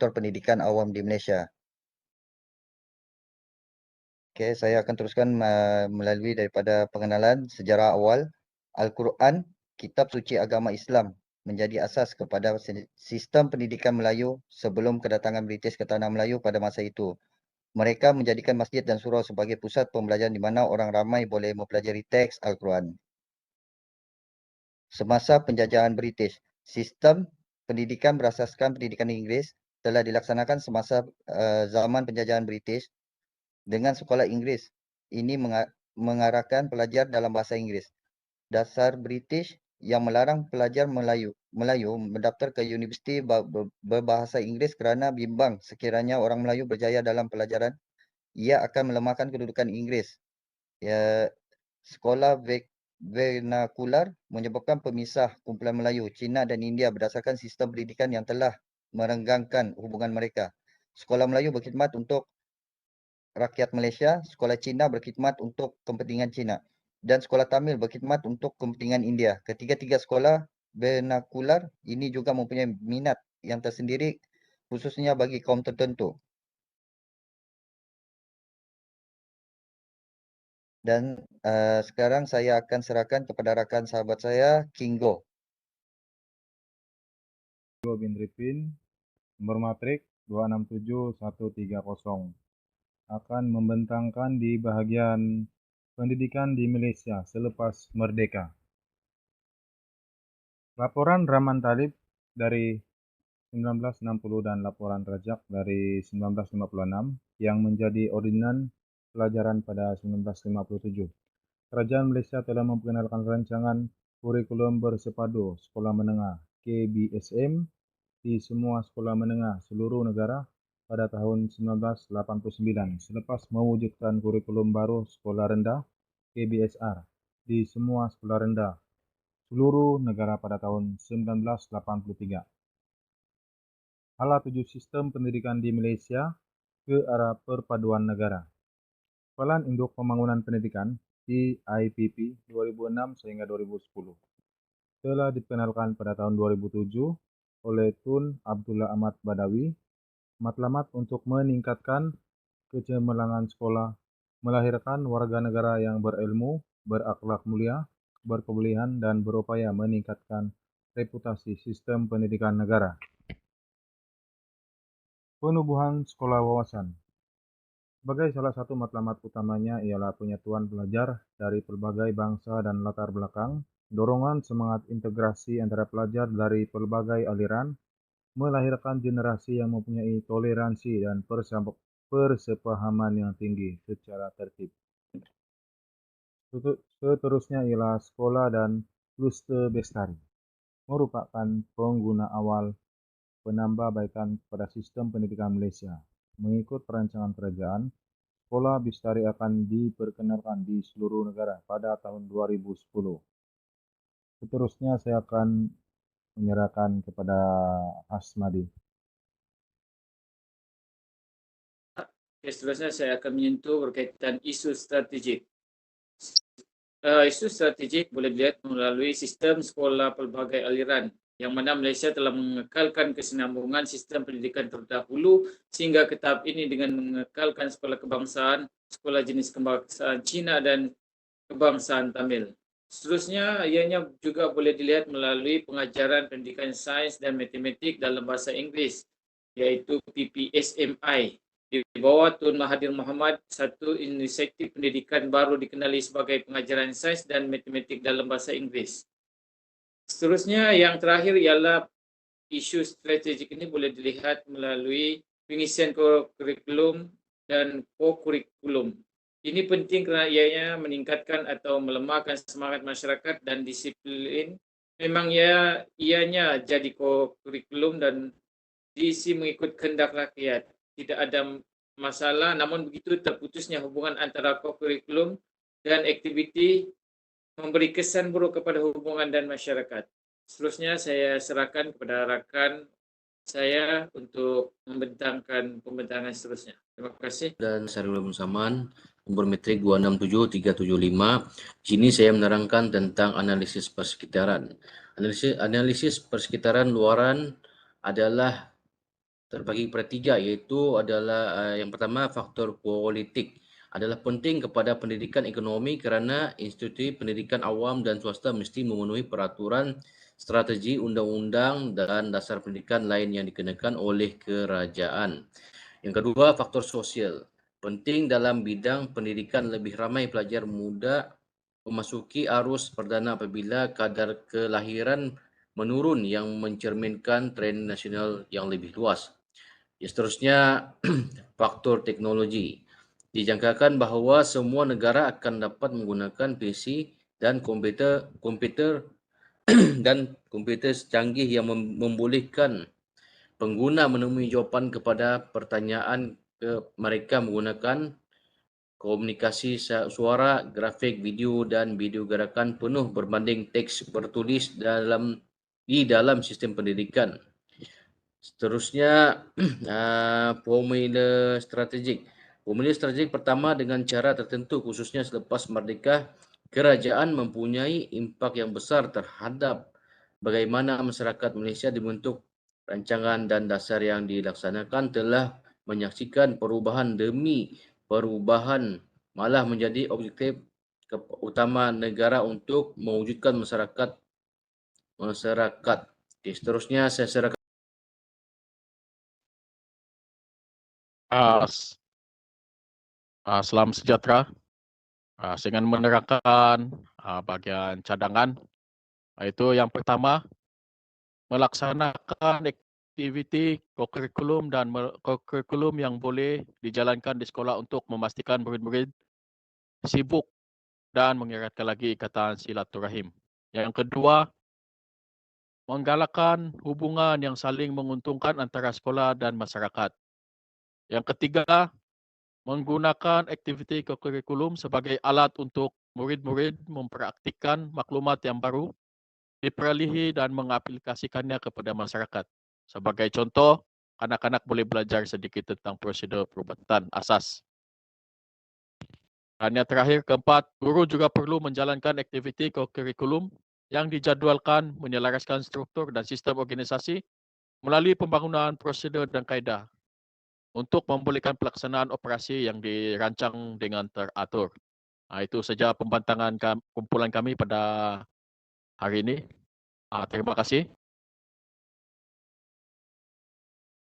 sektor pendidikan awam di Malaysia. Okey, saya akan teruskan melalui daripada pengenalan sejarah awal. Al-Quran, kitab suci agama Islam, menjadi asas kepada sistem pendidikan Melayu sebelum kedatangan British ke tanah Melayu pada masa itu. Mereka menjadikan masjid dan surau sebagai pusat pembelajaran di mana orang ramai boleh mempelajari teks Al-Quran. Semasa penjajahan British, sistem pendidikan berasaskan pendidikan Inggeris telah dilaksanakan semasa zaman penjajahan British dengan sekolah Inggeris. Ini mengarahkan pelajar dalam bahasa Inggeris. Dasar British yang melarang pelajar Melayu mendaftar ke universiti berbahasa Inggeris kerana bimbang sekiranya orang Melayu berjaya dalam pelajaran, ia akan melemahkan kedudukan Inggeris. Sekolah vernakular menyebabkan pemisah kumpulan Melayu, Cina dan India berdasarkan sistem pendidikan yang telah merenggangkan hubungan mereka. Sekolah Melayu berkhidmat untuk rakyat Malaysia, sekolah Cina berkhidmat untuk kepentingan Cina, dan sekolah Tamil berkhidmat untuk kepentingan India. Ketiga-tiga sekolah vernakular ini juga mempunyai minat yang tersendiri khususnya bagi kaum tertentu. Dan sekarang saya akan serahkan kepada rakan sahabat saya, Kingo. Bin Ripin, nomor matrik 267130, akan membentangkan di bahagian pendidikan di Malaysia selepas merdeka. Laporan Rahman Talib dari 1960 dan laporan Rajak dari 1956 yang menjadi ordinan pelajaran pada 1957. Kerajaan Malaysia telah memperkenalkan rancangan kurikulum bersepadu sekolah menengah KBSM di semua sekolah menengah seluruh negara pada tahun 1989 selepas mewujudkan kurikulum baru sekolah rendah KBSR di semua sekolah rendah seluruh negara pada tahun 1983. Hala 7 sistem pendidikan di Malaysia ke arah perpaduan negara. Kepala Induk Pembangunan Pendidikan IPP 2006 sehingga 2010 telah diperkenalkan pada tahun 2007 oleh Tun Abdullah Ahmad Badawi. Matlamat untuk meningkatkan kecemerlangan sekolah, melahirkan warga negara yang berilmu, berakhlak mulia, berkebolehan dan berupaya meningkatkan reputasi sistem pendidikan negara. Penubuhan sekolah wawasan. Sebagai salah satu matlamat utamanya ialah penyatuan pelajar dari pelbagai bangsa dan latar belakang, dorongan semangat integrasi antara pelajar dari pelbagai aliran, melahirkan generasi yang mempunyai toleransi dan persepahaman yang tinggi secara tertib. Seterusnya ialah sekolah dan kluster bestari, merupakan pengguna awal penambahbaikan kepada sistem pendidikan Malaysia. Mengikut perancangan kerajaan, sekolah bestari akan diperkenalkan di seluruh negara pada tahun 2010. Seterusnya saya akan menyerahkan kepada Asmadi. Seterusnya saya akan menyentuh berkaitan isu strategik. Isu strategik boleh dilihat melalui sistem sekolah pelbagai aliran, yang mana Malaysia telah mengekalkan kesinambungan sistem pendidikan terdahulu sehingga ke tahap ini dengan mengekalkan sekolah kebangsaan, sekolah jenis kebangsaan Cina dan kebangsaan Tamil. Seterusnya, ianya juga boleh dilihat melalui pengajaran pendidikan sains dan matematik dalam bahasa Inggeris, iaitu PPSMI. Di bawah Tun Mahathir Mohamad, satu inisiatif pendidikan baru dikenali sebagai pengajaran sains dan matematik dalam bahasa Inggeris. Seterusnya, yang terakhir ialah isu strategik ini boleh dilihat melalui pengisian kurikulum dan co-kurikulum. Ini penting kerana ianya meningkatkan atau melemahkan semangat masyarakat dan disiplin. Memang ianya jadi kurikulum dan diisi mengikut kehendak rakyat. Tidak ada masalah, namun begitu terputusnya hubungan antara kurikulum dan aktiviti memberi kesan buruk kepada hubungan dan masyarakat. Seterusnya saya serahkan kepada rakan saya untuk membentangkan pembentangan seterusnya. Terima kasih. Dan Syarul Musaman, nomor metrik 267375. Sini saya menerangkan tentang analisis persekitaran. Analisis persekitaran luaran adalah terbagi pada 3, iaitu adalah yang pertama faktor politik. Adalah penting kepada pendidikan ekonomi kerana institusi pendidikan awam dan swasta mesti memenuhi peraturan, strategi, undang-undang dan dasar pendidikan lain yang dikenakan oleh kerajaan. Yang kedua, faktor sosial. Penting dalam bidang pendidikan lebih ramai pelajar muda memasuki arus perdana apabila kadar kelahiran menurun yang mencerminkan trend nasional yang lebih luas. Seterusnya, faktor teknologi. Dijangkakan bahawa semua negara akan dapat menggunakan PC dan komputer dan komputer canggih yang membolehkan pengguna menemui jawapan kepada pertanyaan mereka menggunakan komunikasi suara, grafik, video dan video gerakan penuh berbanding teks bertulis di dalam sistem pendidikan. Seterusnya, formula strategik. Formula strategik pertama dengan cara tertentu khususnya selepas merdeka, kerajaan mempunyai impak yang besar terhadap bagaimana masyarakat Malaysia dibentuk. Rancangan dan dasar yang dilaksanakan telah menyaksikan perubahan demi perubahan, malah menjadi objektif utama negara untuk mewujudkan masyarakat. Seterusnya saya serahkan. Salam sejahtera. Saya ingin menerangkan bahagian cadangan. Iaitu yang pertama, melaksanakan aktiviti kokurikulum dan kokurikulum yang boleh dijalankan di sekolah untuk memastikan murid-murid sibuk dan mengeratkan lagi ikatan silaturahim. Yang kedua, menggalakkan hubungan yang saling menguntungkan antara sekolah dan masyarakat. Yang ketiga, menggunakan aktiviti kokurikulum sebagai alat untuk murid-murid mempraktikkan maklumat yang baru, diperalihi dan mengaplikasikannya kepada masyarakat. Sebagai contoh, anak-anak boleh belajar sedikit tentang prosedur perubatan asas. Dan yang terakhir, keempat, guru juga perlu menjalankan aktiviti kokurikulum yang dijadualkan menyelaraskan struktur dan sistem organisasi melalui pembangunan prosedur dan kaedah untuk membolehkan pelaksanaan operasi yang dirancang dengan teratur. Itu saja pembantangan kumpulan kami pada hari ini. Terima kasih.